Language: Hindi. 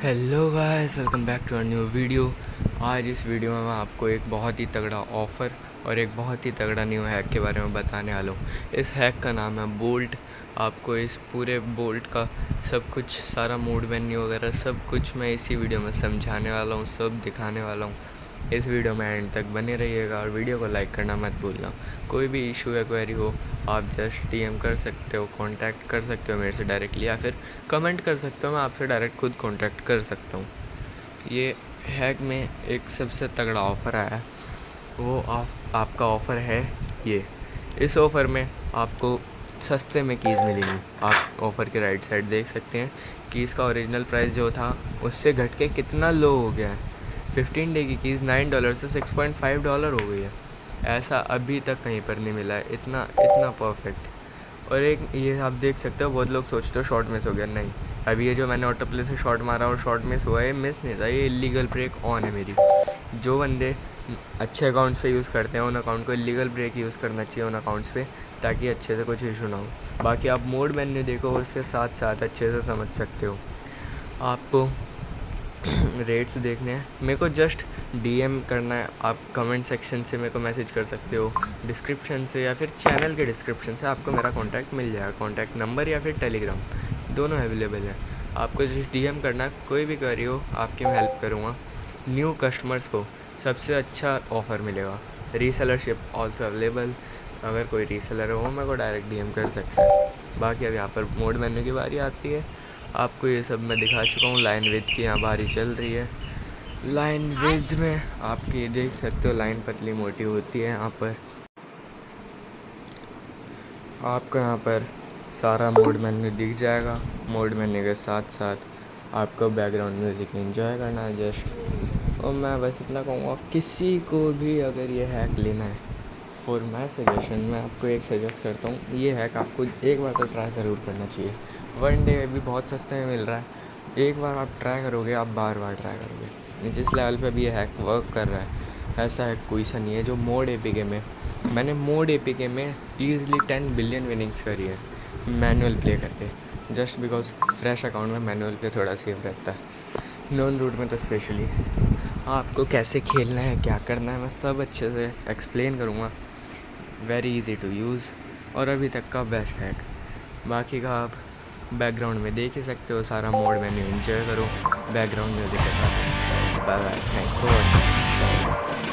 Hello guys, welcome back to a new video. आज इस वीडियो में मैं आपको एक बहुत ही तगड़ा ऑफ़र और एक बहुत ही तगड़ा न्यू हैक के बारे में बताने वाला हूँ। इस हैक का नाम है बोल्ट। आपको इस पूरे बोल्ट का सब कुछ, सारा मूड मेन्यू वगैरह सब कुछ मैं इसी वीडियो में समझाने वाला हूँ, सब दिखाने वाला हूँ। इस वीडियो में एंड तक बने रहिएगा और वीडियो को लाइक करना मत भूलना। कोई भी इशू या क्वेरी हो आप जस्ट डीएम कर सकते हो, कांटेक्ट कर सकते हो मेरे से डायरेक्टली, या फिर कमेंट कर सकते हो। मैं आपसे डायरेक्ट खुद कांटेक्ट कर सकता हूँ। ये हैक में एक सबसे तगड़ा ऑफ़र आया है, वो आपका ऑफ़र है ये। इस ऑफ़र में आपको सस्ते में कीज़ मिलेंगी। आप ऑफ़र के राइट साइड देख सकते हैं कीज़ का ओरिजिनल प्राइस जो था उससे घट के कितना लो हो गया है। 15 डे की कीज़ $9 से $6.5 हो गई है। ऐसा अभी तक कहीं पर नहीं मिला है, इतना इतना परफेक्ट। और एक ये आप देख सकते हो, बहुत लोग सोचते हो शॉर्ट मिस हो गया। नहीं, अभी ये जो मैंने ऑटो प्ले से शॉट मारा और शॉट मिस हुआ है, मिस नहीं था, ये इलीगल ब्रेक ऑन है मेरी। जो बंदे अच्छे अकाउंट्स पे यूज़ करते हैं उन अकाउंट को इलीगल ब्रेक यूज़ करना चाहिए उन अकाउंट्स पे, ताकि अच्छे से कुछ इशू ना हो। बाकी आप मोड मेन्यू देखो और उसके साथ साथ अच्छे से समझ सकते हो। आपको रेट्स देखने हैं, मेरे को जस्ट डीएम करना है। आप कमेंट सेक्शन से मेरे को मैसेज कर सकते हो, डिस्क्रिप्शन से या फिर चैनल के डिस्क्रिप्शन से आपको मेरा कांटेक्ट मिल जाएगा। कांटेक्ट नंबर या फिर टेलीग्राम दोनों अवेलेबल है। आपको जस्ट डीएम करना है, कोई भी क्वेरी हो आपकी मैं हेल्प करूँगा। न्यू कस्टमर्स को सबसे अच्छा ऑफ़र मिलेगा। रीसेलरशिप ऑल्सो अवेलेबल, अगर कोई रीसेलर हो मेरे को डायरेक्ट डीएम कर सकता है। बाकी अब यहाँ पर मोड मेन्यू की बारी आती है। आपको ये सब मैं दिखा चुका हूँ। लाइन विथ की यहाँ बारी चल रही है। लाइन विथ में आपकी देख सकते हो लाइन पतली मोटी होती है। यहाँ पर आपको यहाँ पर सारा मोड मेन्यू दिख जाएगा। मोड मेन्यू के साथ साथ आपको बैकग्राउंड म्यूज़िक एंजॉय करना है जस्ट। और मैं बस इतना कहूँगा, किसी को भी अगर ये हैक लेना है, फॉर माई सजेशन मैं आपको एक सजेस्ट करता हूँ, ये हैक आपको एक बार तो ट्राई ज़रूर करना चाहिए। 1 डे अभी बहुत सस्ते में मिल रहा है। एक बार आप ट्राई करोगे, आप बार बार ट्राई करोगे। जिस लेवल पे भी ये हैक वर्क कर रहा है, ऐसा हैक कोई सा नहीं है। जो मोड एपीके में मैंने मोड एपीके में ईज़िली 10 बिलियन विनिंग्स करी है मैनुअल प्ले करके, जस्ट बिकॉज फ्रेश अकाउंट में मैनुअल प्ले थोड़ा सेफ रहता है। नॉन रूट में तो स्पेशली आपको कैसे खेलना है, क्या करना है, मैं सब अच्छे से एक्सप्लेन करूँगा। वेरी इजी टू यूज़ और अभी तक का बेस्ट हैक। बाकी का आप बैकग्राउंड में देख ही सकते हो। सारा मोड मेन्यू एंजॉय करो बैकग्राउंड म्यूज़िक के साथ। Bye bye, thanks for watching.